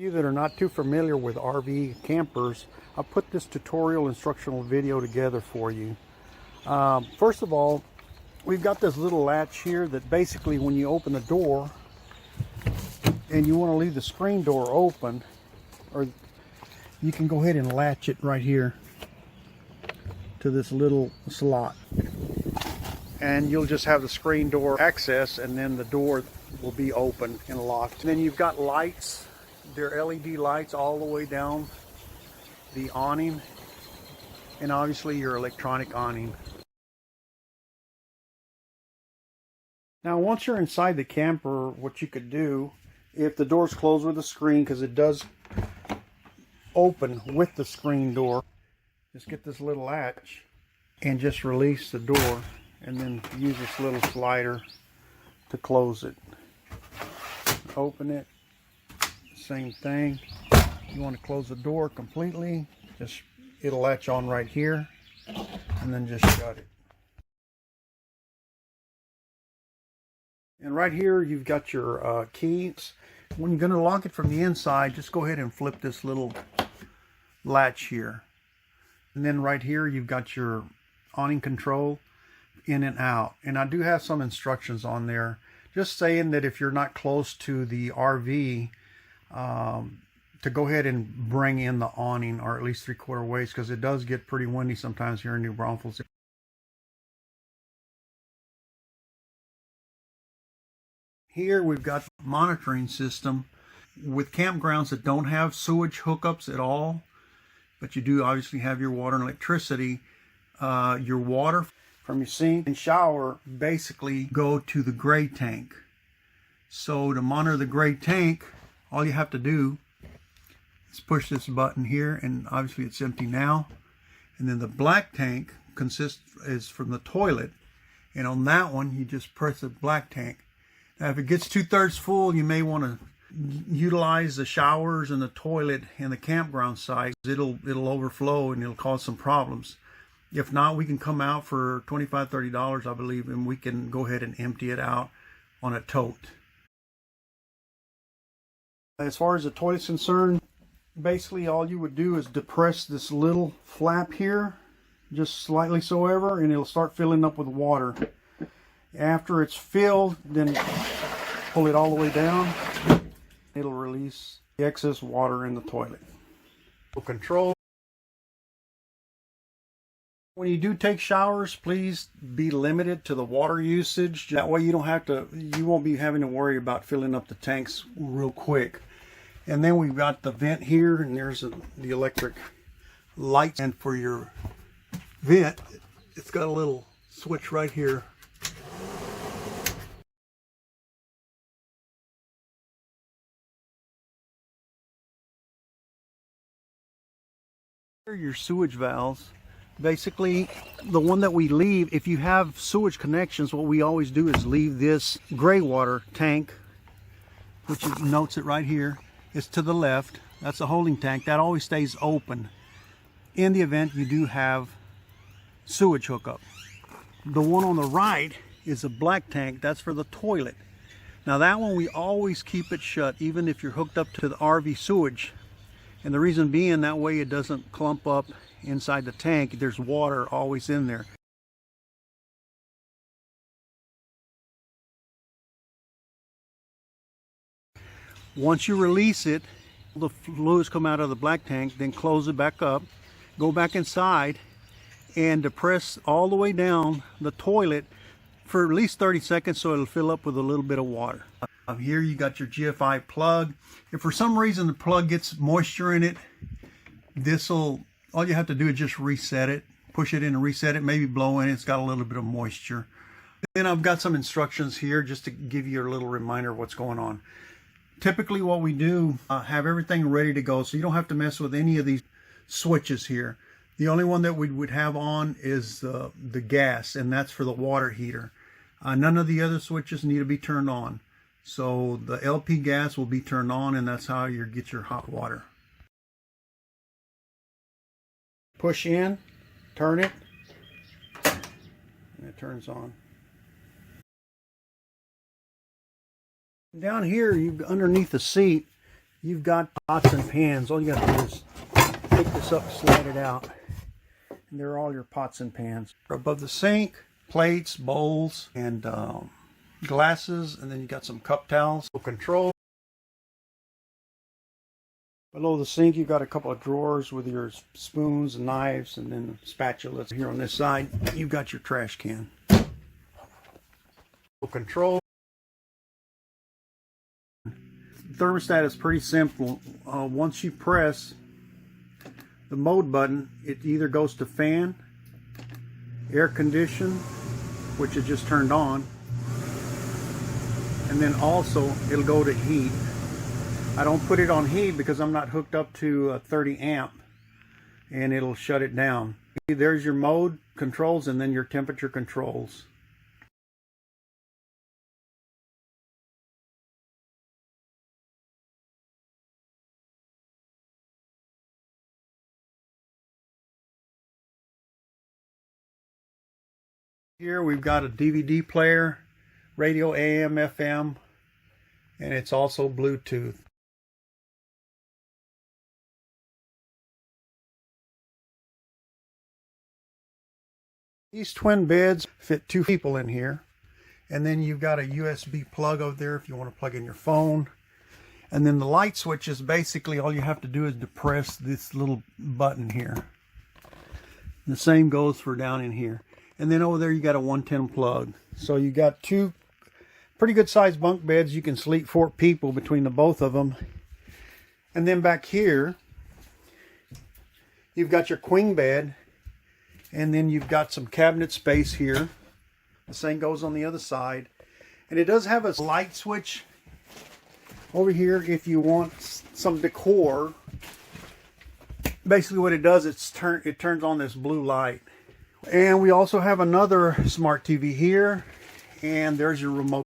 You that are not too familiar with RV campers, I put this tutorial instructional video together for you. First of all, we've got this little latch here that basically when you open the door and you want to leave the screen door open, or you can go ahead and latch it right here to this little slot, and you'll just have the screen door access, and then the door will be open and locked. And then you've got lights. They're LED lights all the way down the awning, and obviously your electronic awning. Now once you're inside the camper, what you could do, if the door's closed with a screen, because it does open with the screen door, just get this little latch and just release the door, and then use this little slider to close it. Open it, same thing. You want to close the door completely, just it'll latch on right here, and then just shut it. And right here you've got your keys. When you're going to lock it from the inside, just go ahead and flip this little latch here, and then right here you've got your awning control in and out. And I do have some instructions on there, just saying that if you're not close to the RV, to go ahead and bring in the awning, or at least 3/4 ways, because it does get pretty windy sometimes here in New Braunfels. Here we've got monitoring system with campgrounds that don't have sewage hookups at all, but you do obviously have your water and electricity. Your water from your sink and shower basically go to the gray tank. So to monitor the gray tank, all you have to do is push this button here, and obviously it's empty now. And then the black tank is from the toilet, and on that one you just press the black tank. Now if it gets 2/3 full, you may want to utilize the showers and the toilet in the campground site. It'll overflow and it'll cause some problems. If not, we can come out for $25, $30, I believe, and we can go ahead and empty it out on a tote. As far as the toilet's concerned, basically all you would do is depress this little flap here, just slightly so ever, and it'll start filling up with water. After it's filled, then pull it all the way down. It'll release the excess water in the toilet. Control. When you do take showers, please be limited to the water usage. That way you won't be having to worry about filling up the tanks real quick. And then we've got the vent here, and there's the electric lights. And for your vent, it's got a little switch right here. Your sewage valves. Basically, the one that we leave, if you have sewage connections, what we always do is leave this gray water tank, which notes it right here. It's to the left. That's a holding tank. That always stays open in the event you do have sewage hookup. The one on the right is a black tank. That's for the toilet. Now that one we always keep it shut, even if you're hooked up to the RV sewage. And the reason being, that way it doesn't clump up inside the tank. There's water always in there. Once you release it, the fluids come out of the black tank, then close it back up, go back inside, and depress all the way down the toilet for at least 30 seconds so it'll fill up with a little bit of water. Here you got your GFI plug. If for some reason the plug gets moisture in it, all you have to do is just reset it, push it in and reset it, maybe blow in it. It's got a little bit of moisture. Then I've got some instructions here just to give you a little reminder of what's going on. Typically what we do, have everything ready to go, so you don't have to mess with any of these switches here. The only one that we would have on is the gas, and that's for the water heater. None of the other switches need to be turned on. So the LP gas will be turned on, and that's how you get your hot water. Push in, turn it, and it turns on. Down here, underneath the seat, you've got pots and pans. All you got to do is pick this up, slide it out, and there are all your pots and pans. Above the sink, plates, bowls, and glasses, and then you got some cup towels. Control. Below the sink, you've got a couple of drawers with your spoons and knives, and then spatulas. Here on this side, you've got your trash can. Control. Thermostat is pretty simple. Once you press the mode button, it either goes to fan, air condition, which is just turned on, and then also it'll go to heat. I don't put it on heat because I'm not hooked up to 30 amp, and it'll shut it down. There's your mode controls and then your temperature controls. Here we've got a DVD player, radio AM, FM, and it's also Bluetooth. These twin beds fit 2 people in here. And then you've got a USB plug over there if you want to plug in your phone. And then the light switch is basically all you have to do is depress this little button here. The same goes for down in here. And then over there you got a 110 plug. So you got 2 pretty good sized bunk beds. You can sleep 4 people between the both of them. And then back here you've got your queen bed. And then you've got some cabinet space here. The same goes on the other side. And it does have a light switch over here if you want some decor. Basically what it does, it turns on this blue light. And we also have another smart TV here. And there's your remote.